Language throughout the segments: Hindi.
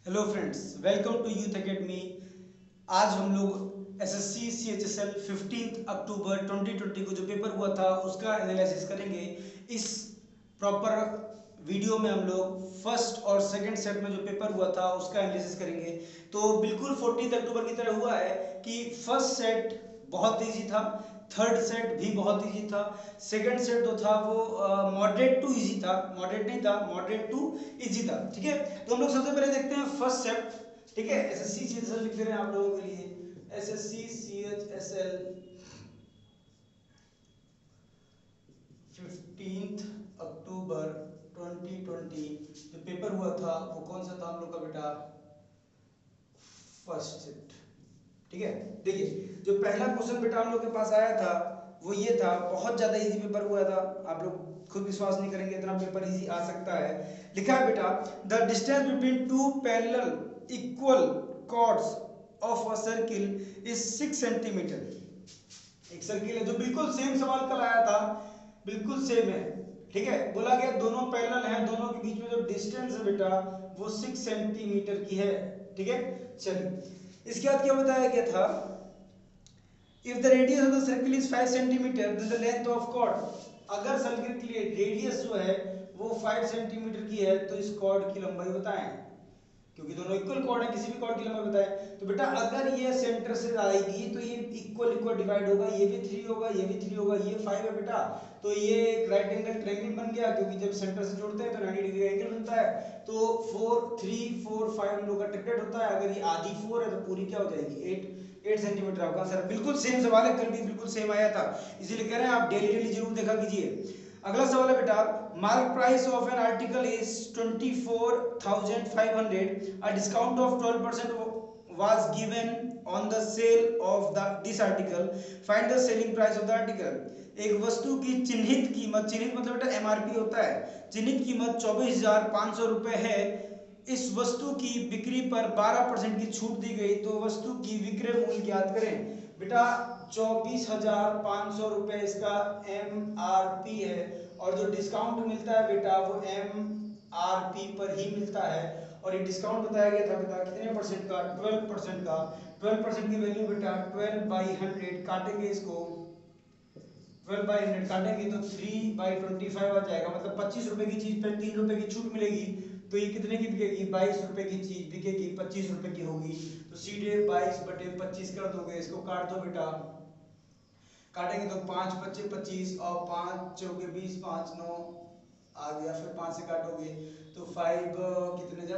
Hello friends, welcome to youth academy. आज हम लोग एसएससी सीएचएसएल 15 अक्टूबर 2020 को जो पेपर हुआ था उसका एनालिसिस करेंगे। इस प्रॉपर वीडियो में हम लोग फर्स्ट और सेकंड सेट में जो पेपर हुआ था उसका एनालिसिस करेंगे। तो बिल्कुल 14 अक्टूबर की तरह हुआ है कि फर्स्ट सेट बहुत ईजी था, थर्ड सेट भी बहुत ईजी था, सेकंड सेट जो था वो मॉडरेट टू इजी था, मॉडरेट नहीं था, मॉडरेट टू इजी था। ठीक है, तो हम लोग सबसे पहले देखते हैं फर्स्ट सेट। ठीक है, एसएससी सीएचएसएल लिख दे रहे हैं आप लोगों के लिए, एसएससी सीएचएसएल 15 अक्टूबर 2020 जो पेपर हुआ था वो कौन सा था हम लोग का बेटा? First set. ठीक है, देखिए जो पहला क्वेश्चन बेटा हम लोग के पास आया था वो ये था, बहुत ज्यादा इजी पेपर हुआ था। आप लोग खुद विश्वास नहीं करेंगे इतना पेपर इजी आ सकता है। लिखा है बेटा, the distance between two parallel equal chords of a circle is 6 centimetre. एक सर्किल है, जो बिल्कुल सेम सवाल कल आया था, बिल्कुल सेम है। ठीक है, बोला गया दोनों पैरेलल हैं, दोनों के बीच में जो डिस्टेंस है बेटा वो 6 सेंटीमीटर की है। ठीक है, चलिए इसके बाद क्या बताया गया था, if the radius of the circle is 5 centimetre then the length of chord. अगर सर्किल के लिए रेडियस जो है वो 5 सेंटीमीटर की है तो इस कॉर्ड की लंबाई बताएं, क्योंकि दोनों इक्वल कॉर्ड है, किसी भी कॉर्ड की लंबाई बताएं। तो बेटा अगर ये सेंटर से आएगी तो ये इक्वल इक्वल डिवाइड होगा, ये भी 3 होगा, ये भी 3 होगा, ये 5 है बेटा, तो ये एक राइट एंगल ट्रायंगल बन गया, क्योंकि जब सेंटर से जोड़ते हैं तो 90 डिग्री का एंगल बनता है। तो 4 3 4 5 हम लोग का ट्रिपलेट होता है। अगर ये आधी 4 है तो पूरी क्या हो जाएगी 8 सेंटीमीटर। आपका आंसर बिल्कुल सेम सवाल है, कल भी बिल्कुल सेम आया था, इसीलिए कह रहे हैं आप डेली डेली जरूर देखा कीजिए। अगला सवाल है बेटा, mark price of an article is 24,500, a discount of 12% was given on the sale of this article, find the selling price of the article। एक वस्तु की चिन्हित कीमत, चिन्हित मतलब बेटा एमआरपी होता है, चिन्हित कीमत 24,500 रुपए है। इस वस्तु की बिक्री पर 12% की छूट दी गई, तो वस्तु की विक्रय मूल्य ज्ञात करें। बेटा 24,500 रुपए इसका एमआरपी है, और जो डिस्काउंट मिलता है बेटा वो एमआरपी पर ही मिलता है। और ये डिस्काउंट बताया गया था बेटा कितने परसेंट का? 12% का। 12% की वैल्यू बेटा 12/100, काटेंगे इसको 12/100 काटेंगे तो 3/25 आ जाएगा, मतलब 25 रुपए की चीज पे 3 रुपए की छूट मिलेगी, तो ये कितने की बिकेगी? 22 रुपए की चीज बिकेगी 25 रुपए की होगी। तो सीधे 22/25 कर दोगे, इसको काट दो बेटा, काटेंगे तो 5 25 25 और 5 चौके 20, 5 9 आ गया, फिर 5 से काटोगे तो 5 कितने जा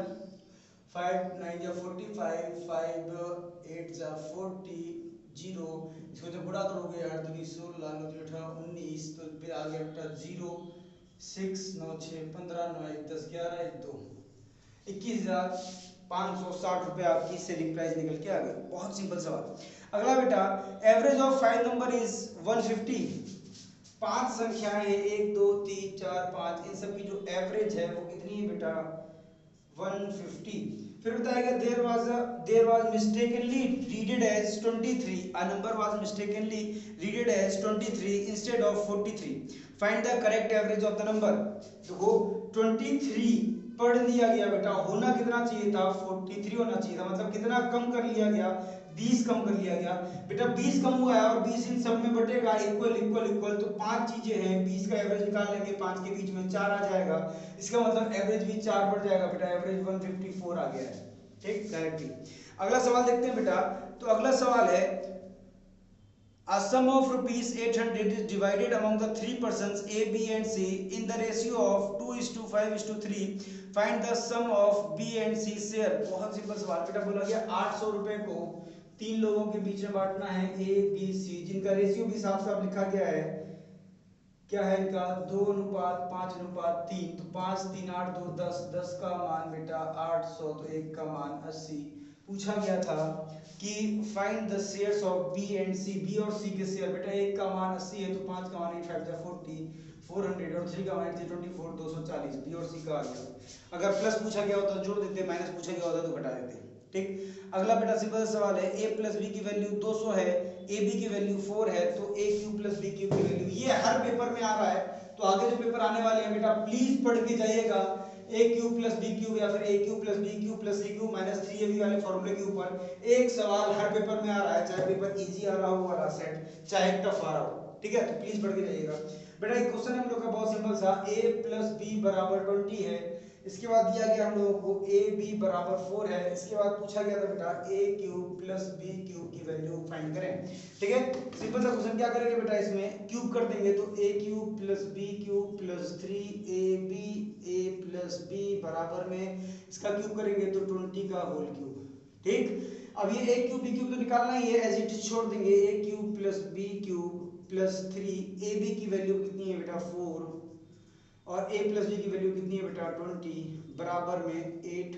5 9 जा 45, 5 8 जा 40, 0। इसको जब गुणा करोगे 8 दूनी 16, 9 दूनी 18 19, तो फिर आ गया बेटा 0 6 9 6 15 9 1 10 11 1 2 21,560 रुपए आपकी सेलिंग प्राइस निकल के आ गई। बहुत सिंपल सवाल। अगला बेटा, एवरेज ऑफ 5 नंबर इज 150। 5 संख्याएं हैं 1 2 3 4 5, इन सब की जो एवरेज है वो कितनी है बेटा? 150। फिर बताएगा there was mistakenly readed as 23, a number was mistakenly readed as 23 instead of 43, find the correct average of the number. देखो 23 पढ़ लिया गया बेटा, होना कितना चाहिए था? 43 होना चाहिए था, मतलब कितना कम कर लिया गया? 20 कम कर लिया गया बेटा। 20 कम हुआ है और 20 इन सब में बटेगा इक्वल इक्वल इक्वल, तो 5 चीजें हैं, 20 का एवरेज निकाल लेंगे, 5 के बीच में 4 आ जाएगा, इसका मतलब एवरेज भी 4 बढ़ जाएगा बेटा, एवरेज 154 आ गया है। ठीक, करेक्टली। अगला सवाल देखते हैं बेटा, तो अगला सवाल है, a sum of rupees 800 is divided among the three persons A, B and C in the ratio of 2:5:3, find the sum of B and C share। बहुत सिंपल सवाल बेटा, बोला गया 800 रुपए को 3 लोगों के बीच में बांटना है, A B C, जिनका रेशियो भी साफ साफ लिखा गया है। क्या है इनका? 2:5:3, तो 5 3 8 2 10, 10 का मान बेटा 800, तो 1 का मान 80। पूछा गया था कि find the shares of B and C, B और सी के शेयर। बेटा 1 का मान 80 है तो 5 का मान 8 5 जा 40, 400, और 3 का मान 24, 240, बी और सी का आ गया। अगर प्लस पूछा गया होता तो जोड़ देते, माइनस पूछा गया होता तो घटा देते। ठीक, अगला बेटा सिंपल सवाल है, a प्लस बी की वैल्यू 200 है, ए बी की वैल्यू 4 है, तो ए क्यू प्लस बी क्यू की वैल्यू, ये हर पेपर में आ रहा है, तो आगे जो पेपर आने वाले हैं बेटा प्लीज पढ़ के जाइएगा। A cube plus B cube या फिर a cube plus B cube plus c cube minus 3ab वाले फॉर्मूले के ऊपर एक सवाल हर पेपर में आ रहा है, चाहे पेपर इजी आ रहा हो वाला सेट, चाहे टफ आ रहा हो, ठीक है। तो प्लीज पढ़ के जाइएगा बेटा। एक क्वेश्चन है हम लोग का बहुत सिंपल सा, a प्लस बी बराबर 20 है। इसके बाद दिया गया हम लोगों को ए बी बराबर 4 है। इसके बाद पूछा गया था बेटा ए क्यूब प्लस बी क्यूब की वैल्यू फाइंड करें, ठीक है। सिंपल सा क्वेश्चन, क्या करेंगे बेटा, इसमें क्यूब कर देंगे तो a cube plus B cube plus 3ab a plus b बराबर में इसका क्यूब करेंगे तो 20 का होल क्यूब, ठीक। अब ये ए क्यूब बी क्यूब तो निकालना ही है, एज इट इज छोड़ देंगे। A cube plus B cube plus 3ab की वैल्यू कितनी है बेटा 4 और a प्लस बी की वैल्यू कितनी है बेटा 20 बराबर में 8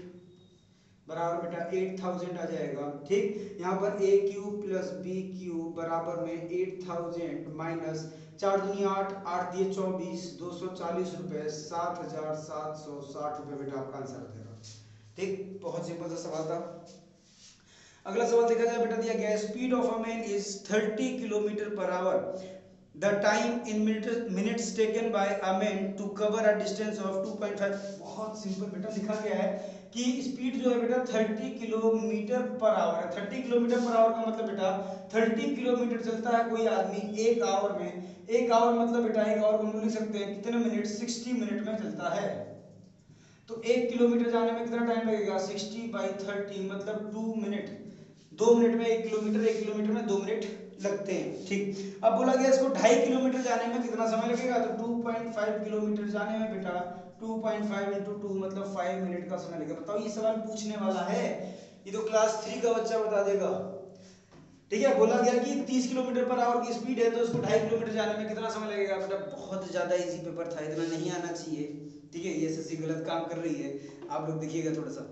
बराबर बेटा 8000 आ जाएगा, ठीक। यहाँ पर a cube plus B cube बराबर में 8000 माइनस 4 दूनी 8 8 दिए 24 240 रुपए 7760 रुपए बेटा आपका आंसर आ जाएगा, ठीक। बहुत सिंपल सा सवाल था। अगला सवाल देखा जाए बेटा, दिया गया speed of a man is 30 kilometre per hour. The time in minutes taken by a man to cover a distance of 2.5। बहुत सिंपल बेटा लिखा गया है कि स्पीड जो है बेटा 30 किलोमीटर पर आवर है। 30 किलोमीटर पर आवर का मतलब बेटा 30 किलोमीटर चलता है कोई आदमी एक आवर में। एक आवर मतलब बेटा एक आवर को हम लिख सकते हैं कितने मिनट, 60 मिनट में चलता है। तो 1 किलोमीटर जाने में कितना टाइम लगेगा, 60/30 मतलब 2 मिनट। 2 मिनट में 1 किलोमीटर, 1 किलोमीटर में 2 मिनट लगते हैं, ठीक। अब बोला गया इसको 2.5 किलोमीटर जाने में कितना समय लगेगा, तो 2.5 किलोमीटर जाने में बेटा 2.5 × 2 मतलब 5 मिनट का समय लगेगा। बताओ ये सवाल पूछने वाला है, ये तो क्लास 3 का बच्चा बता देगा, ठीक है। बोला गया कि 30 किलोमीटर पर आवर की स्पीड है तो उसको 2.5 किलोमीटर जाने में कितना समय लगेगा बेटा। बहुत ज्यादा इजी पेपर था, इतना नहीं आना चाहिए, ठीक है। ये एसएससी गलत काम कर रही है, आप लोग देखिएगा थोड़ा सा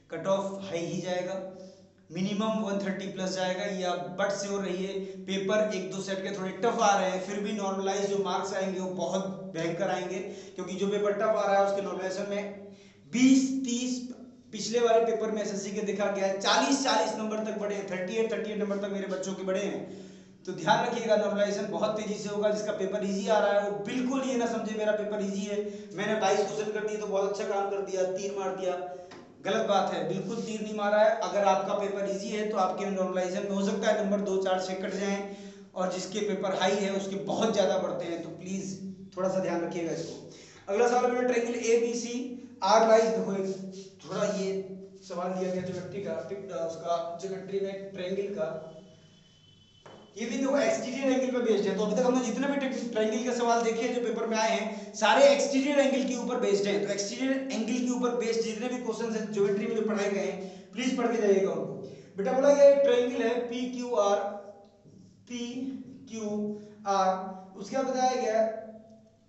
कट ऑफ हाई ही जाएगा, मिनिमम 130 प्लस जाएगा, ये आप बट श्योर रहिए। पेपर 1-2 सेट के थोड़े टफ आ रहे हैं, फिर भी नॉर्मलाइज जो मार्क्स आएंगे वो बहुत भयंकर आएंगे, क्योंकि जो पेपर टफ आ रहा है उसके नॉर्मलाइजेशन में 20-30 पिछले वाले पेपर में एसएससी के देखा गया है 40-40 नंबर तक बढ़े हैं, 38 नंबर तक मेरे बच्चों के बढ़े हैं। तो ध्यान रखिएगा नॉर्मलाइजेशन बहुत तेजी से होगा। जिसका पेपर इजी आ रहा है वो बिल्कुल ये ना समझे मेरा पेपर इजी है, मैंने 22 क्वेश्चन कर दिए तो बहुत अच्छा काम कर दिया, 3 मार दिया। गलत बात है, बिल्कुल तीर नहीं मारा है। अगर आपका पेपर इजी है तो आपके नॉर्मलाइजेशन में हो सकता है नंबर 2-4 से कट जाएं, और जिसके पेपर हाई है उसके बहुत ज्यादा बढ़ते हैं, तो प्लीज थोड़ा सा ध्यान रखिएगा इसको। अगला सवाल है ट्रायंगल एबीसी आर लाइज, देखो थोड़ा ये सवाल दिया गया ज्योमेट्री का, उसका ज्योमेट्री में ट्रायंगल का, ये भी देखो एक्सटीरियर एंगल पे बेस्ड है। तो अभी तक हमने जितने भी ट्रायंगल के सवाल देखे हैं जो पेपर में आए हैं सारे एक्सटीरियर एंगल के ऊपर बेस्ड हैं। तो एक्सटीरियर एंगल के ऊपर बेस्ड जितने भी क्वेश्चंस हैं ज्योमेट्री में जो पढ़ाए गए हैं प्लीज पढ़ के जाइएगा उनको। बेटा बोला गया ट्रायंगल है पी क्यू आर, उसके बाद बताया गया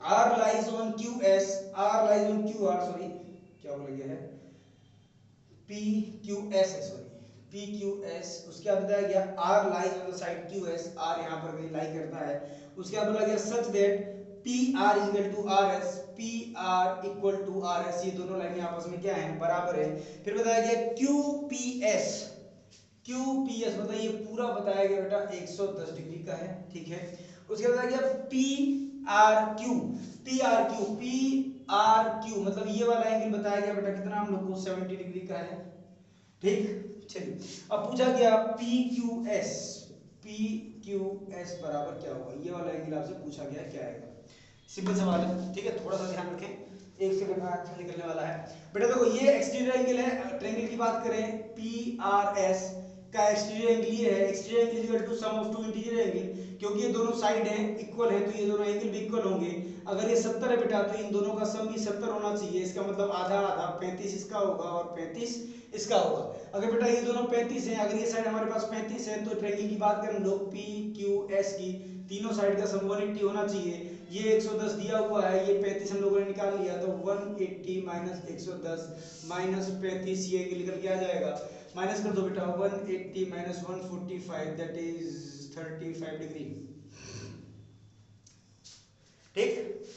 R lies on Q S, R lies on Q R, sorry क्या बोला गया है पी क्यू एस है, सॉरी पी क्यू एस। उसके बाद बताया गया R lies on the side Q S, R यहाँ पर कहीं लाई करता है। उसके बाद बोला गया such that P R is equal to R S, P R equal to R S, ये दोनों लाइनें आपस में क्या है, बराबर है। फिर बताया गया Q P S, Q P S मतलब ये पूरा बताया गया बेटा 110 डिग्री का है, ठीक है। उसके बाद बताया गया P R Q, P R Q, P R Q मतलब ये वाला एंगल बताया गया बेटा कितना हम लोग को 70 डिग्री का है, ठीक। चलिए अब पूछा गया P Q S, P Q S बराबर क्या होगा, ये वाला एंगल आपसे पूछा गया क्या आएगा। सिंपल सवाल है, ठीक है, थोड़ा सा ध्यान रखें, एक सेकंड में आंसर निकलने वाला है। बेटा देखो ये एक्सटीरियर एंगल है, ट्रायंगल की बात करें पी आर एस का एक्सटीरियर एंगल ये है, exterior angle equal to sum of two interior angle, क्योंकि ये दोनों साइड है इक्वल है तो ये दोनों एंगल भी इक्वल होंगे। अगर ये 70 है बेटा तो इन दोनों का सम भी 70 होना चाहिए, इसका मतलब आधा आधा 35 इसका होगा और 35 इसका होगा। अगर बेटा ये दोनों 35 हैं, अगर ये साइड हमारे पास 35 है तो ट्रायंगल की बात करें हम लोग पी क्यू एस की, तीनों साइड का सम 180 होना चाहिए। ये 110 दिया हुआ है, ये 35 हम लोगों ने निकाल लिया, तो 180 माइनस 110 माइनस 35 ये एंगल निकल के आ जाएगा। माइनस कर दो बेटा 180 माइनस 145 दैट इज 35 डिग्री, ठीक।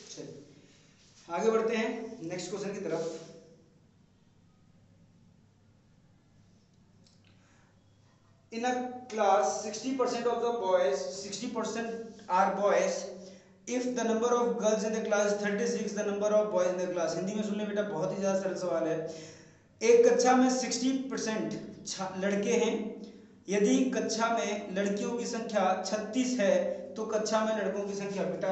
चलिए आगे बढ़ते हैं नेक्स्ट क्वेश्चन की तरफ। In a class 60% of the boys, 60% are boys if the number of girls in the class 36 the number of boys in the class. Hindi में सुन ले बेटा, बहुत ही ज्यादा सरल सवाल है। एक कक्षा में 60% लड़के हैं। यदि कक्षा में लड़कियों की संख्या 36 है तो कक्षा में लड़कों की संख्या बेटा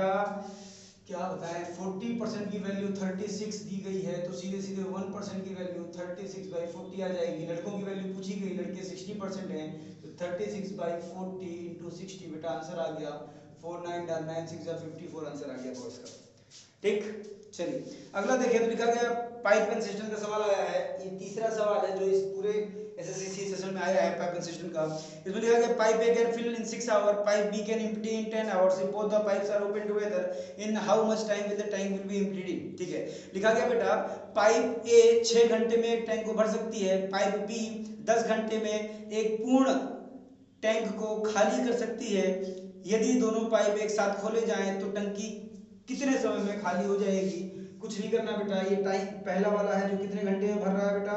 क्या बताएं। 40% की वैल्यू 36 दी गई है तो सीधे सीधे 1% की वैल्यू 36/40 आ जाएगी। लड़कों की वैल्यू पूछी गई, लड़के 60% हैं तो 36/40 × 60 बेटा आंसर आ गया 499654 आंसर आ गया बॉयज का। ठीक, चलिए अगला देखिए तो लिखा गया पाइप एंड सिस्टम का सवाल आया है। ये तीसरा सवाल है जो इस पूरे एसएससी सेशन में आया है पाइप एंड सिस्टम का। इसमें लिखा गया pipe a can fill in 6 hour, pipe b can empty in 10 hours if both the pipes are open together in how much time will the tank will be emptied in. ठीक है, लिखा गया बेटा पाइप ए 6 घंटे में एक टैंक को भर सकती है, पाइप बी 10 घंटे में एक पूर्ण टैंक को खाली कर सकती है। यदि दोनों पाइप एक साथ खोले जाएं तो टंकी कितने समय में खाली हो जाएगी। कुछ नहीं करना बेटा, ये टाइम पहला वाला है जो कितने घंटे में भर रहा है बेटा,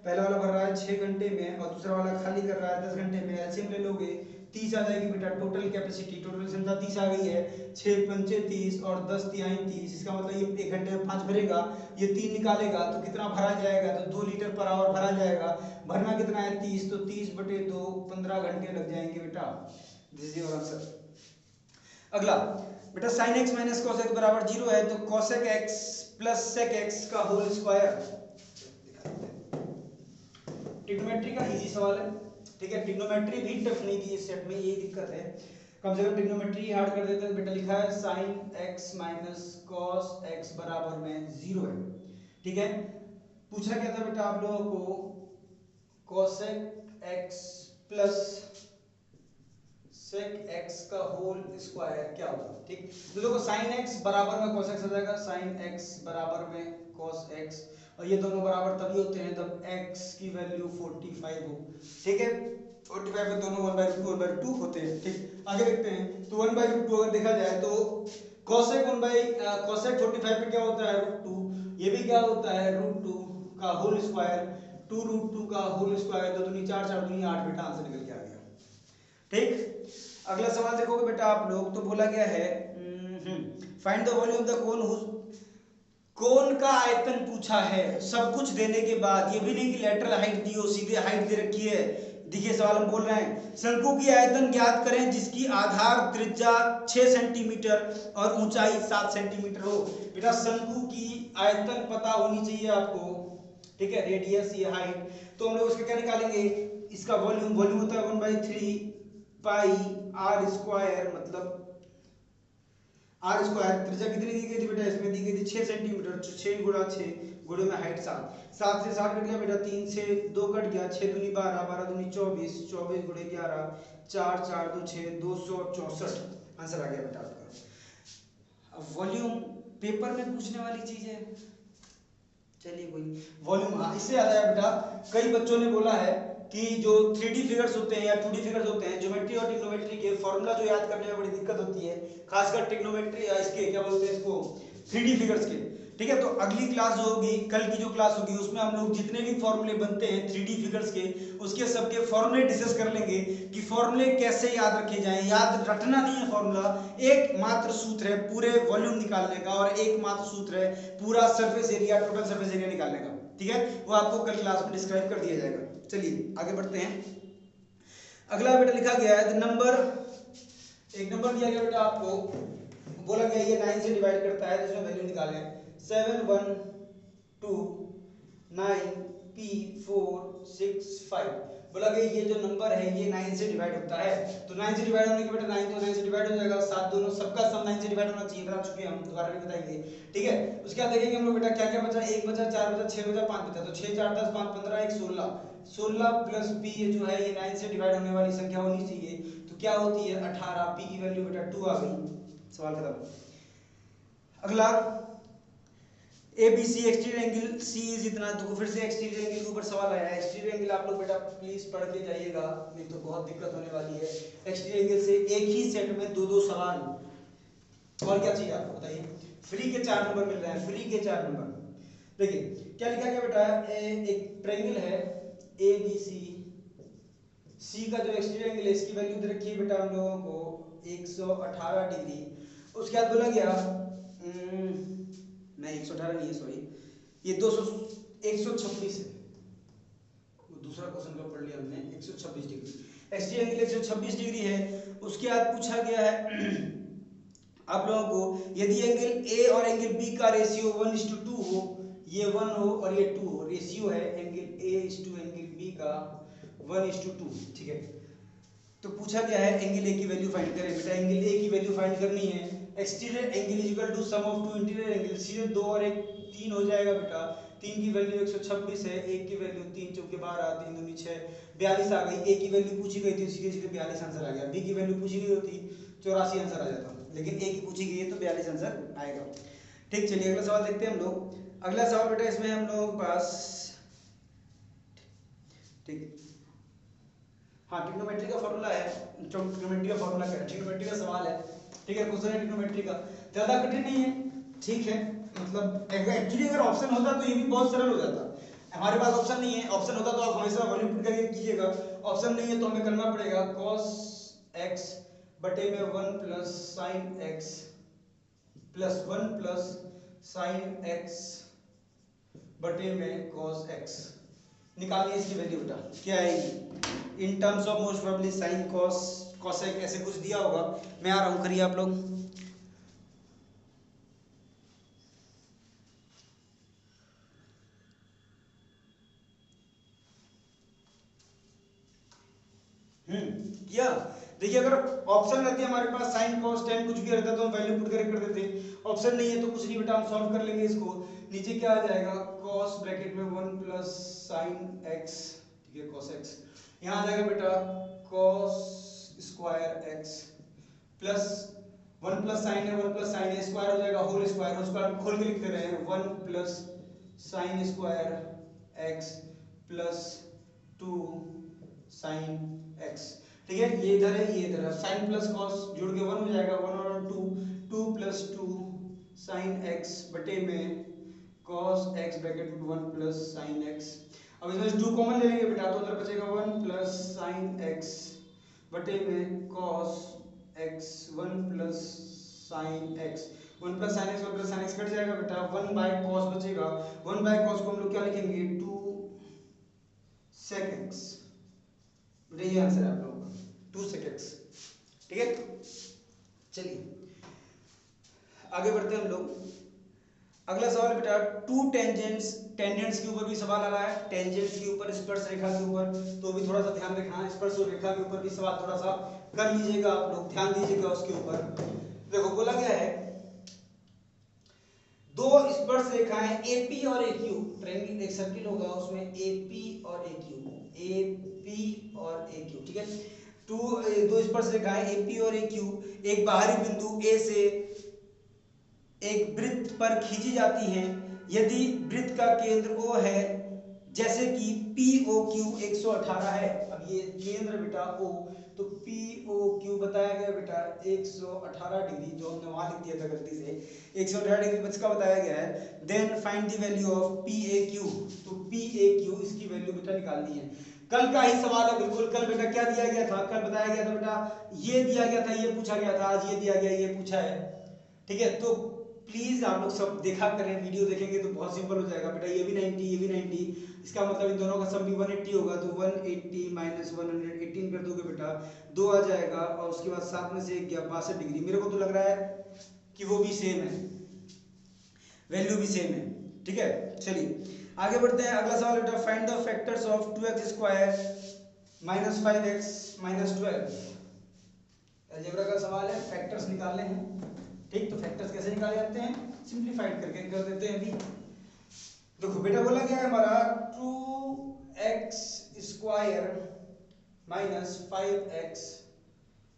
पहला वाला भर रहा है 6 घंटे में और दूसरा वाला खाली कर रहा है 10 घंटे में। एलसीएम ले लोगे 30 आ जाएगी बेटा। टोटल कैपेसिटी, टोटल क्षमता 30 आ गई है। 6 पंचे 30 और 10 तिहाई 30, इसका मतलब ये 1 घंटे में 5 भरेगा, ये 3 निकालेगा तो कितना भरा जाएगा, तो 2 लीटर पर आवर भरा जाएगा। भरना कितना है 30, तो 30/2 15 घंटे लग जाएंगे बेटा। This is your answer. अगला बेटा sin x minus cos x बराबर 0 है तो cosec x plus sec x का होल स्क्वायर। ट्रिग्नोमेट्री का इजी सवाल है। ठीक है, ट्रिग्नोमेट्री भी टफ नहीं थी इस सेट में, यही दिक्कत है। कम से कम ट्रिग्नोमेट्री हार्ड कर देते हैं। बेटा लिखा है sin x minus cos x बराबर में 0 है। ठीक है, पूछा क्या था बेटा आप लोगों को cosec x plus sec x का होल स्क्वायर क्या होगा। ठीक, तो देखो sin x बराबर में cos x आ जाएगा, sin x बराबर में cos x, और ये दोनों बराबर तभी होते हैं जब x की वैल्यू 45 हो। ठीक है, 45 में दोनों 1/√2 होते हैं। ठीक, आगे देखते हैं तो 1/√2 अगर देखा जाए तो cosec 45 पे क्या होता है √2, ये भी क्या होता है √2 का होल स्क्वायर, 2√2 का होल स्क्वायर, 2 दूनी 4, 4 दूनी 8 बेटा आंसर निकल के आ गया। ठीक, अगला सवाल देखोगे बेटा आप लोग तो बोला गया है find the volume of the cone. Cone का आयतन पूछा है सब कुछ देने के बाद, ये भी नहीं कि लेटरल हाइट दी हो, सीधे हाइट दे रखी है। देखिए सवाल हम बोल रहे हैं शंकु की आयतन ज्ञात करें जिसकी आधार त्रिज्या 6 सेंटीमीटर और ऊंचाई 7 सेंटीमीटर हो। बेटा शंकु की आयतन पता होनी चाहिए आपको। ठीक है, रेडियस ये हाइट, तो हम लोग इसका क्या निकालेंगे, इसका वॉल्यूम होता है 1/3 पाई आर स्क्वायर, मतलब आर स्क्वायर त्रिज्या कितनी दी गई थी बेटा, इसमें दी गई थी 6 सेंटीमीटर, 6 × 6 गुणे में हाइट 7, 7 से 7 कट गया बेटा, 3 से 2 कट गया, 6 दूनी 12, 12 दूनी 24, 24 × 11, 4 4 2 6 264 आंसर आ गया बेटा आपका। अब वॉल्यूम पेपर में पूछने वाली चीज है, चलिए कोई वॉल्यूम, हाँ इससे याद आया बेटा, कई बच्चों ने बोला है कि जो 3D फिगर्स होते हैं या 2D फिगर्स होते हैं, ज्योमेट्री और ट्रिग्नोमेट्री के फॉर्मूला जो याद करने में बड़ी दिक्कत होती है, खासकर ट्रिग्नोमेट्री या इसके क्या बोलते हैं इसको 3D फिगर्स के। ठीक है, तो अगली क्लास जो होगी, कल की जो क्लास होगी उसमें हम लोग जितने भी फॉर्मूले बनते हैं 3D फिगर्स के, उसके सबके फॉर्मूले डिस्कस कर लेंगे कि फॉर्मूले कैसे याद रखे जाएं। याद रखना नहीं है फॉर्मूला, एकमात्र सूत्र है पूरे वॉल्यूम निकालने का और एकमात्र सूत्र है पूरा surface area, total surface area निकालने का। ठीक है, वो आपको कल क्लास में डिस्क्राइब कर दिया जाएगा। चलिए आगे बढ़ते हैं। अगला बेटा लिखा गया है नंबर, एक नंबर दिया गया बेटा आपको, बोला गया ये 9 से डिवाइड करता है, तो इसमें वैल्यू निकालें 71293P465। बोला गया ये जो नंबर है ये 9 से डिवाइड होता है, तो 9 से डिवाइड होने के बेटा 9 तो 9 से डिवाइड हो जाएगा, 7 दोनों सबका सम 9 से डिवाइड होना चाहिए, बता चुके हैं हम, दोबारा नहीं बताएंगे। ठीक है, उसके बाद देखेंगे हम लोग बेटा क्या क्या बचा, 1 बचा, 4 बचा, 6 बचा, 5 बचा, तो 6 4 10 5 15 1 16, 16 प्लस p ये जो है ये 9 से डिवाइड होने वाली संख्या होनी चाहिए, तो क्या होती है 18, p की वैल्यू बेटा 2 आ गई, सवाल खत्म। अगला ABC exterior angle C is इतना, तो फिर से एक्सटीरियर एंगल के ऊपर सवाल आया है। एक्सटीरियर एंगल आप लोग बेटा प्लीज पढ़ के जाइएगा, नहीं तो बहुत दिक्कत होने वाली है। एक्सटीरियर एंगल से एक ही सेट में 2-2 सवाल, और क्या चाहिए आपको बताइए। फ्री के 4 नंबर मिल रहे हैं, फ्री के 4 नंबर। देखिए क्या लिखा गया बेटा, एक ट्रायंगल है ABC, C का जो एक्सटीरियर एंगल है इसकी वैल्यू दे रखी है बेटा हम लोगों को 118 डिग्री, उसके बाद बोला गया नहीं 118 नहीं है, सॉरी, ये 126 है, वो दूसरा क्वेश्चन का पढ़ लिया हमने। 126 डिग्री एक्सटी एंगल 126 डिग्री है। उसके बाद पूछा गया है आप लोगों को, यदि एंगल ए और एंगल बी का रेशियो 1:2 हो, ये 1 हो और ये 2 हो, रेशियो है angle A to angle B का 1:2, ठीक है। तो पूछा गया है एंगल ए की वैल्यू फाइंड करें। बेटा एंगल ए की वैल्यू फाइंड करनी है, exterior angle is equal to sum of two interior angle, सीधे 2 और 1 3 हो जाएगा बेटा। 3 की वैल्यू 126 है, 1 की वैल्यू 3 चौके 12 3 दूनी 6 42 आ गई। ए की वैल्यू पूछी गई थी, सीधे सीधे 42 आंसर आ गया। बी की वैल्यू पूछी गई होती 84 आंसर आ जाता, लेकिन ए की पूछी गई है तो 42 आंसर आएगा। ठीक, चलिए अगला सवाल देखते हैं हम लोग। अगला सवाल बेटा इसमें हम लोगों के पास, ठीक, हाँ ट्रिग्नोमेट्री का फॉर्मूला है। ट्रिग्नोमेट्री का फॉर्मूला क्या है, ट्रिग्नोमेट्री का सवाल है, ठीक है, क्वेश्चन है ट्रिग्नोमेट्री का, ज्यादा कठिन नहीं है, ठीक है। मतलब एक्चुअली अगर ऑप्शन होता तो ये भी बहुत सरल हो जाता। हमारे पास ऑप्शन नहीं है, ऑप्शन होता तो आप हमेशा वॉल्यूम पुट करके कीजिएगा। ऑप्शन नहीं है तो हमें करना पड़ेगा cos x बटे में 1 plus sign x plus 1 plus sign x बटे में cos x। निकालिए इसकी वैल्यू बेटा, क्या आएगी in terms of most probably sine cos cosec, ऐसे कुछ दिया होगा। मैं आ रहा हूँ, करिए आप लोग। किया। देखिए अगर ऑप्शन रहती है हमारे पास साइन cos tan कुछ भी रहता तो हम वैल्यू पुट करके कर देते। ऑप्शन नहीं है तो कुछ नहीं बेटा, हम सॉल्व कर लेंगे इसको। नीचे क्या आ जाएगा, cos ब्रैकेट में 1 प्लस साइन x, ठीक है, cos x। यहाँ आ जाएगा बेटा cos square x plus 1 plus sign है, 1 प्लस साइन है, स्क्वायर हो जाएगा होल स्क्वायर खोल के लिखते रहे, 1 plus sine square x plus 2 sine x, ठीक है। ये इधर है, ये इधर है, साइन प्लस कॉस जोड़ के 1 हो जाएगा, 1 और 2 2 प्लस 2 साइन x बटे में cos x ब्रैकेट में 1 प्लस साइन x। अब इसमें 2 कॉमन ले लेंगे बेटा, तो उधर बचेगा 1 प्लस साइन x बटे में cos x 1 plus sign x, 1 plus sign x 1 plus sign x cut जाएगा बेटा, 1 बाय cos बचेगा। 1 बाय cos को हम लोग क्या लिखेंगे, 2 sec x, ये आंसर है आप लोगों का 2 sec x, ठीक है। चलिए आगे बढ़ते हैं हम लोग। अगला सवाल बेटा टू टेंजेंट्स के ऊपर भी सवाल आ रहा है, टेंजेंट्स के ऊपर, स्पर्श रेखा के ऊपर, तो भी थोड़ा सा ध्यान रखना, स्पर्श रेखा के ऊपर भी सवाल थोड़ा सा कर लीजिएगा आप लोग, ध्यान दीजिएगा उसके ऊपर। देखो बोला गया है दो स्पर्श रेखाएं AP और AQ, ट्रायंगल एक सर्किल होगा उसमें AP और AQ, AP और AQ, ठीक है। दो स्पर्श रेखाएं AP और AQ एक बाहरी बिंदु A से एक वृत्त पर खींची जाती हैं यदि वृत्त का केंद्र O है, जैसे कि POQ 118 है। अब ये केंद्र बेटा O, तो POQ बताया गया बेटा 118 डिग्री, जो हमने वहां लिख दिया था गलती से, 118 डिग्री बच का बताया गया है। Then find the value of PAQ, तो PAQ इसकी वैल्यू बेटा निकालनी है। कल का ही सवाल है बिल्कुल, कल बेटा क्या दिया गया था, कल बताया गया था बेटा ये दिया गया था, ये पूछा गया था, आज ये दिया गया, ये पूछा है, ठीक है। तो प्लीज आप लोग सब देखा करें, वीडियो देखेंगे तो बहुत सिंपल हो जाएगा बेटा। ये भी 90, ये भी 90, इसका मतलब इन दोनों का सम भी 180 होगा, तो 180 माइनस 118 कर दोगे बेटा 2 आ जाएगा, और उसके बाद 7 में से 1 गया 62 डिग्री। मेरे को तो लग रहा है कि वो भी सेम है, वैल्यू भी सेम है, ठीक है। चलिए आगे बढ़ते हैं। अगला सवाल बेटा find the factors of 2x square minus 5x minus 12। Algebra का सवाल है, फैक्टर्स निकालने हैं, ठीक। तो फैक्टर्स कैसे निकाले जाते हैं, सिंपलीफाइड करके कर देते हैं अभी। देखो बेटा बोला गया है हमारा 2x square minus 5x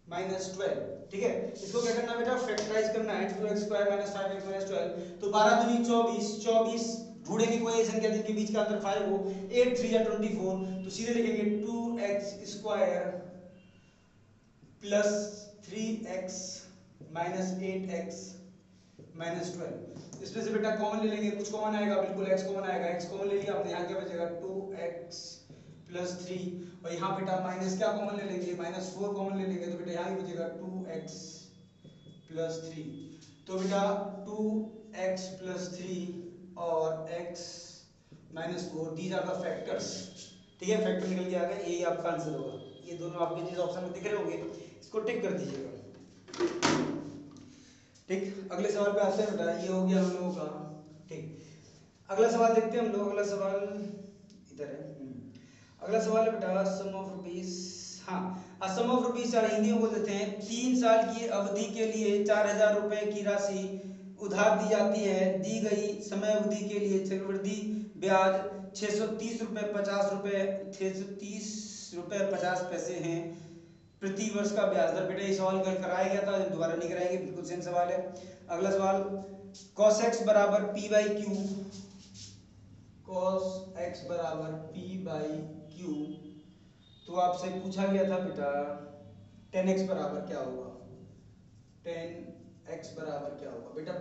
minus 12, ठीक है। इसको क्या करना बेटा, फैक्टराइज करना है। 2x square minus 5x minus 12, तो 12 दूनी 24, 24 ढूंढेंगे कोई ऐसी संख्या जिनके बीच का अंतर 5 हो, 8 3 या 24, तो सीधे लिखेंगे 2x square plus 3x minus 8x minus 12। इसमें से बेटा कॉमन ले लेंगे, कुछ कॉमन आएगा, बिल्कुल x कॉमन आएगा, x कॉमन ले लिया आपने, यहाँ क्या बचेगा 2x प्लस 3, और यहाँ बेटा माइनस क्या कॉमन ले लेंगे, माइनस 4 कॉमन ले लेंगे, तो बेटा यहाँ ही बचेगा 2x प्लस 3। तो बेटा 2x + 3 और x - 4 these are the factors. ठीक है, फैक्टर निकल के आ गए, यही आपका आंसर होगा। ये दोनों आपके जिस ऑप्शन में दिख रहे होंगे इसको टिक कर दीजिएगा। ठीक, अगले सवाल पे आते हैं बेटा। ये हो गया हम लोगों का। ठीक, अगला सवाल देखते हैं हम लोग। अगला सवाल इधर है। अगला सवाल है बेटा सम ऑफ रुपीस। हाँ, सम ऑफ रुपीस चार हिंदी में बोल देते हैं। 3 साल की अवधि के लिए 4000 रुपए की राशि उधार दी जाती है। दी गई समय अवधि के लिए चक्रवृद्धि ब्याज 630 रुपए 50 रुपए 630 रुपए 50 पैसे हैं प्रति वर्ष का ब्याज दर। बेटा ये सवाल कल कराया गया था, दोबारा नहीं कराएंगे, बिल्कुल सेम सवाल है। अगला सवाल cos x बराबर p/q। cos x बराबर p/q। तो आपसे पूछा गया था बेटा tan x बराबर क्या होगा। tan x बराबर क्या होगा बेटा।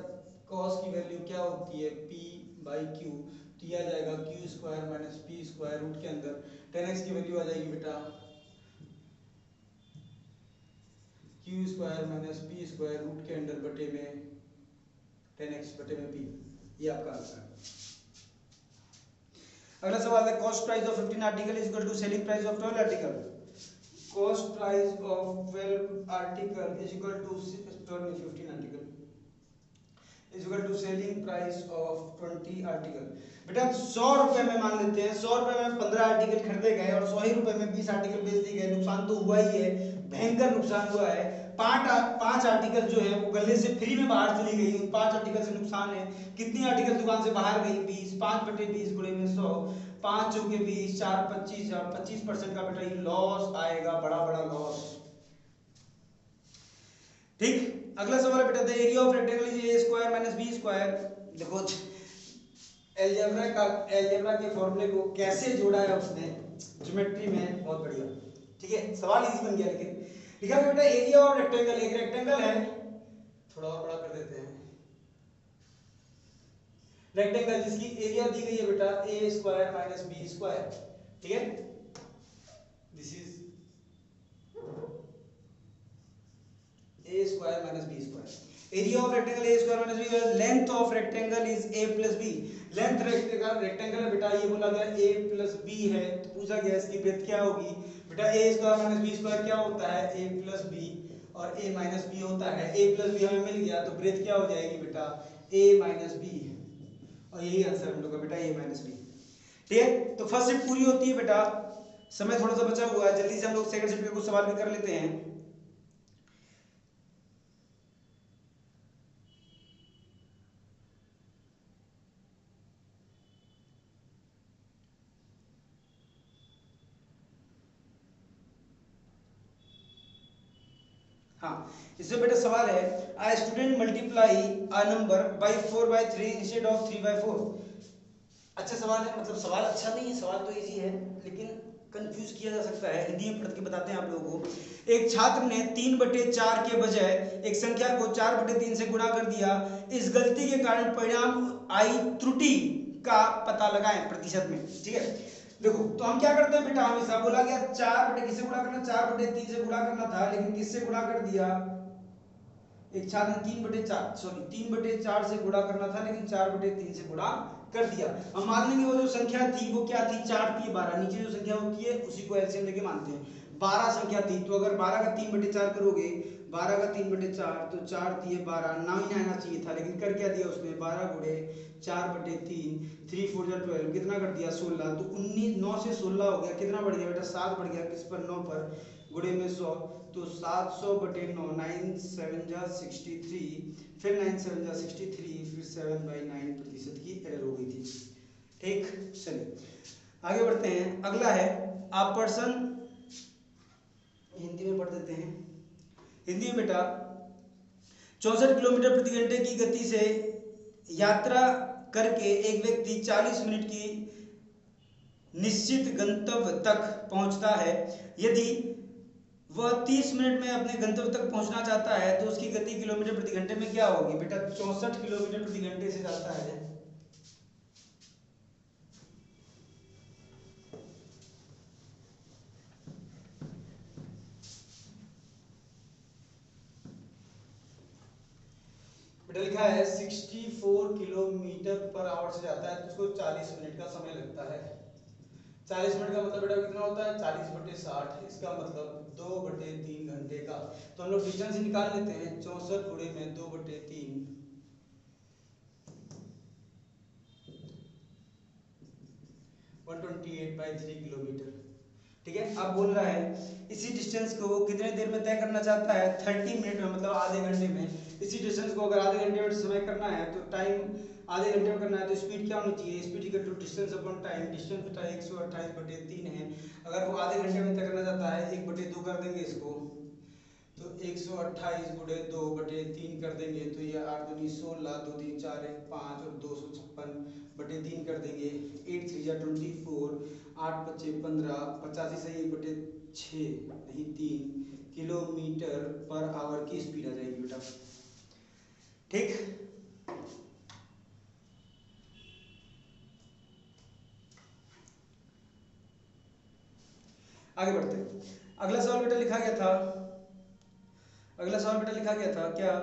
cos की वैल्यू क्या होती है p/q, तो यह आ जाएगा q² - p² रूट के अंदर tan x की वैल्यू आ जाएगी बेटा q² - p² रूट के अंदर बटे में tan x बटे में p। ये आपका आंसर है। अगला सवाल है cost price of 15 article is equal to selling price of 12 article. Cost price of 12 article is equal to 15 article is equal to selling price of 20 article. बेटा 100 रुपए में मान लेते हैं, 100 रुपए में 15 आर्टिकल खरीदे गए और 100 ही रुपए में 20 आर्टिकल बेच दिए गए। नुकसान तो हुआ ही है, भयंकर नुकसान हुआ है। पांच आर्टिकल जो है वो गले से फ्री में बाहर चली गई। उन 5 आर्टिकल से नुकसान है। कितनी आर्टिकल दुकान से बाहर गई? 20। 5/20 गुणे में 100, 5 चौके 20, 4 25, 25% का बेटा ये लॉस आएगा, बड़ा बड़ा लॉस। ठीक, अगला सवाल है बेटा the area of rectangle is a² - b²। देखो एलजेब्रा के फॉर्मूले को कैसे जोड़ा है उसने ज्योमेट्री में, बहुत बढ़िया। ठीक है, सवाल इजी बन गया। लेकिन लिखा है बेटा एरिया ऑफ रेक्टेंगल, एक रेक्टेंगल है, थोड़ा और बड़ा कर देते हैं। रेक्टेंगल जिसकी एरिया दी गई है बेटा a² - b²। ठीक है, this is a² - b²। Area of rectangle a² - b, length of rectangle is a + b। Length rectangle है बेटा, ये बोला गया a + b है, तो पूछा गया इसकी ब्रेथ क्या होगी। बेटा a² - b² क्या होता है? a + b, और a - b होता है। a + b हमें मिल गया, तो ब्रेथ क्या हो जाएगी बेटा? a - b, और यही आंसर हम लोग का बेटा a - b। ठीक है, तो फर्स्ट शिफ्ट पूरी होती है बेटा। समय थोड़ा सा बचा हुआ है, जल्दी से हम लोग सेकंड शिफ्ट के कुछ सवाल भी कर लेते हैं। हाँ, इससे बेटा सवाल है a student multiply a number by 4/3 instead of 3/4। अच्छा सवाल है, मतलब सवाल अच्छा नहीं है, सवाल तो इजी है लेकिन कंफ्यूज किया जा सकता है। हिंदी में पढ़ के बताते हैं आप लोगों को। एक छात्र ने 3/4 के बजाय एक संख्या को 4/3 से गुणा कर दिया। इस गलती के कारण परिणाम आई त्रुटि का पता लगाएं प्रतिशत में। ठीक है, देखो तो हम क्या करते हैं बेटा, हमेशा बोला गया 4 किससे गुणा करना, 4/3 से गुणा करना था, लेकिन किससे गुणा कर दिया? एक छात्र ने 3/4 से गुणा करना था, लेकिन 4/3 से गुणा कर दिया। हम मान लेंगे वो जो संख्या थी वो क्या थी? 4 थी, 12 नीचे जो संख्या होती है उसी को एलसीएम लेके मानते हैं। 12 संख्या थी, तो अगर 12 का 3/4 करोगे, 12 का 3/4 तो 4 थी 12, ना ही आना चाहिए था, लेकिन कर क्या दिया उसने? 12 गुणे 4/3, 3 4 जा 12, कितना कर दिया? 16। तो 19, 9 से 16 हो गया, कितना बढ़ गया बेटा? 7 बढ़ गया। किस पर? 9 पर, गुणे में 100, तो 700/9, 9 7 जा 63, फिर 9 7 जा 63, फिर 7/9% की एरर हो गई थी। ठीक, चलिए आगे बढ़ते हैं। अगला है आप पर्सन, हिंदी में पढ़ देते हैं। हिंदी में बेटा 64 किलोमीटर प्रति घंटे की गति से यात्रा करके एक व्यक्ति 40 मिनट की निश्चित गंतव्य तक पहुंचता है। यदि वह 30 मिनट में अपने गंतव्य तक पहुंचना चाहता है तो उसकी गति किलोमीटर प्रति घंटे में क्या होगी? बेटा 64 किलोमीटर प्रति घंटे से जाता है। बेटा लिखा है 64 किलोमीटर पर आवर से जाता है तो उसको 40 मिनट का समय लगता है। 40 मिनट का मतलब बेटा कितना होता है 40/60, इसका मतलब 2/3 घंटे का। तो हम लोग डिस्टेंस निकाल लेते हैं, 64 गुणे में 2/3 128/3 किलोमीटर। ठीक है। अब बोल रहा है इसी डिस्टेंस को वो कितने देर में तय करना चाहता है, 30 मिनट में, मतलब आधे घंटे में। इसी डिस्टेंस को अगर आधे घंटे में समय करना है तो टाइम आधे घंटे में करना है तो स्पीड क्या होनी चाहिए, speed equal to distance upon time. Distance बेटा 128/3 है। अगर वो आधे घंटे में तय करना चाहता है 1/2 कर देंगे इसको, तो 128 गुणे 2/3 कर देंगे तो ये 8 दूनी 16, 2 3 4 1 5 और 256/3 कर देंगे। 8 3 जा 24, 8 5 15, 85 से 1/6 नहीं 3 किलोमीटर पर आवर की स्पीड आ जाएगी बेटा। ठीक, आगे बढ़ते हैं। अगला सवाल बेटा लिखा गया था, अगला सवाल बेटा लिखा गया था क्या,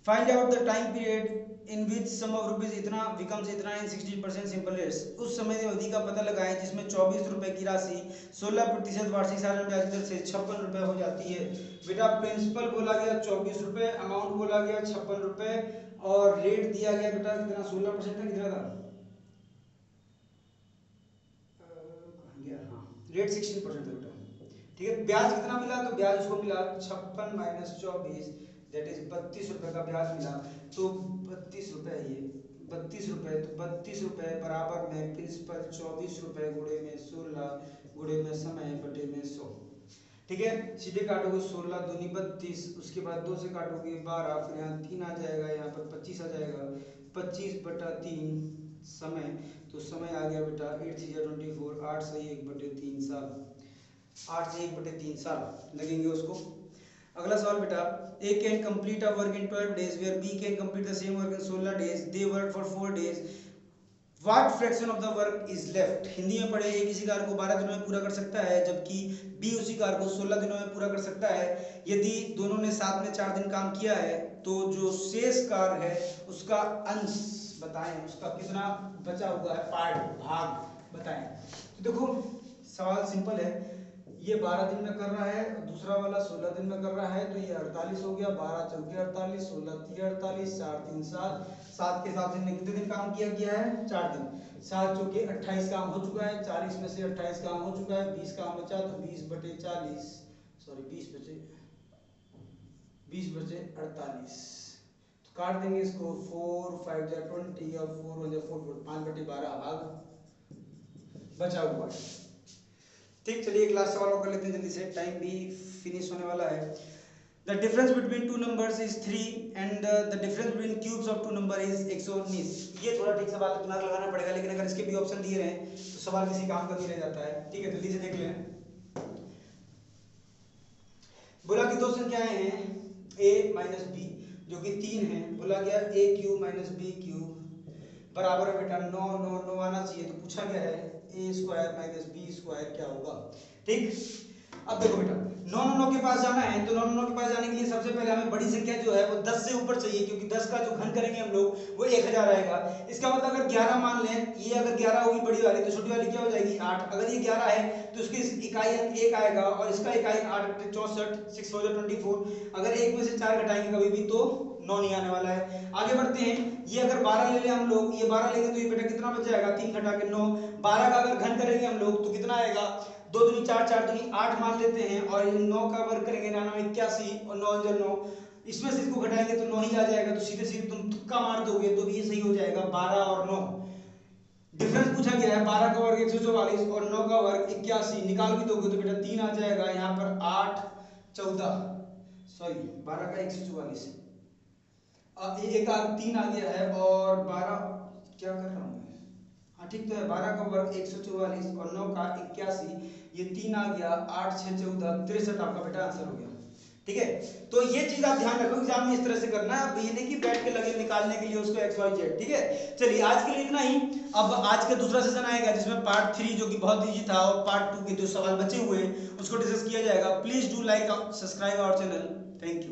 find out the time period in which sum of rupees इतना बिकम्स इतना इन 16% सिंपल रेट्स। उस समय अवधि का पता लगाएं जिसमें 24 रुपए की राशि 16% वार्षिक साधारण ब्याज दर से 56 रुपए हो जाती है। बेटा प्रिंसिपल बोला गया 24 रुपए, अमाउंट बोला गया 56 रुपए और रेट दिया गया बेटा कितना, 16% था, कितना था, हाँ रेट 16% था बेटा। ठीक है, ब्याज कितना मिला, तो ब्याज उसको मिला 56 माइनस 24 दैट इज 32 रुपए का ब्याज मिला। तो 32 रुपए, ये 32 रुपए, तो 32 रुपए बराबर में प्रिंसिपल 24 रुपए गुणे में 16 गुणे में समय बटे में 100। ठीक है, सीधे काटोगे 16 दूनी 32, उसके बाद 2 से काटोगे 12, फिर यहाँ 3 आ जाएगा, यहाँ पर 25 आ जाएगा, 25/3 समय। तो समय आ गया बेटा 8 3 24, 8 से 1/3 साल, 8 से 1/3 साल लगेंगे उसको। अगला सवाल बेटा, A can complete a work in 12 days where B can complete the same work in 16 days. They work for 4 days. What fraction of the work is left? Hindi में पढ़े, A किसी कार्य को 12 दिनों में पूरा कर सकता है जबकि B उसी कार्य को 16 दिनों में पूरा कर सकता है। यदि दोनों ने साथ में 4 दिन काम किया है तो जो शेष कार्य है उसका अंश बताएं, उसका कितना बचा हुआ है, पार्ट भाग बताएं। तो देखो सवाल सिंपल है, ये 12 दिन में कर रहा है और दूसरा वाला 16 दिन में कर रहा है, तो ये 48 हो गया, 12 चौके 48, 16 3 48, 4 3 7, 7 के हिसाब से कितने दिन काम किया गया है, 4 दिन, 7 चौके 28 काम हो चुका है, 40 में से 28 काम हो चुका है, 20 काम बचा, तो 20/40, सॉरी 20 बचे 48, तो काट देंगे इसको, 4 5 जा 20 और 4 1 जा 4, 5/12 भाग बचा हुआ है। ठीक, चलिए एक लास्ट सवाल और कर लेते हैं जल्दी से, टाइम भी फिनिश होने वाला है। The difference between 2 numbers is 3 and the difference between cubes of 2 number is 119। ये थोड़ा ठीक सवाल दिमाग लगाना पड़ेगा, लेकिन अगर इसके भी ऑप्शन दिए रहे तो सवाल किसी काम का नहीं रह जाता है। ठीक है, जल्दी से देख लें। बोला कि दो संख्याएं हैं a माइनस b जो कि 3 है। बोला गया a cube minus b cube बराबर है बेटा 9 9 9 आना चाहिए, तो पूछा गया है a square minus b square क्या होगा। ठीक, अब देखो बेटा 9 9 9 के पास जाना है, तो 9 9 के पास जाने के लिए सबसे पहले हमें बड़ी संख्या जो है वो 10 से ऊपर चाहिए, क्योंकि 10 का जो घन करेंगे हम लोग वो 1000 आएगा। इसका मतलब अगर 11 मान लें, ये अगर 11 होगी बड़ी वाली, तो छोटी वाली क्या हो जाएगी 8। अगर ये 11 है तो उसकी इकाई अंक 1 आएगा और इसका इकाई 8 64, 6 4 24। अगर 1 में से 4 घटाएंगे कभी भी तो 9 नहीं आने वाला है। आगे बढ़ते हैं, ये अगर 12 ले लें हम लोग, ये 12 लेंगे तो ये बेटा कितना बच जाएगा, 3 घटा के 9। 12 का अगर घन करेंगे हम लोग तो कितना आएगा, 2 दूनी 4 4 दूनी 8 मान लेते हैं, और 9 का वर्ग करेंगे 81 और 9 9, इसमें से इसको घटाएंगे तो 9 ही आ जाएगा। तो सीधे सीधे तुम तुक्का मार दोगे तो भी ये सही हो जाएगा, 12 और 9। डिफरेंस पूछा गया है, 12 का वर्ग 144 और 9 का वर्ग 81, निकाल भी दोगे तो बेटा 3 आ जाएगा। यहाँ पर 8 14, सॉरी 12 का 144, एक 3 आ गया है और 12 क्या कर रहा हूँ मैं, हाँ ठीक तो है, 12 का वर्ग 144 और 9 का 81, ये 3 आ गया, 8 6 14 63 आपका बेटा आंसर हो गया। ठीक है, तो ये चीज आप ध्यान रखो, एग्जाम में इस तरह से करना है, अब ये नहीं कि बैठ के लगे निकालने के लिए उसको एक्स वाई जेड। ठीक है, चलिए आज के लिए इतना ही। अब आज का दूसरा सेशन आएगा जिसमें पार्ट 3 जो कि बहुत इजी था और पार्ट 2 के जो सवाल बचे हुए हैं उसको डिस्कस किया जाएगा। Please do like subscribe our channel. Thank you.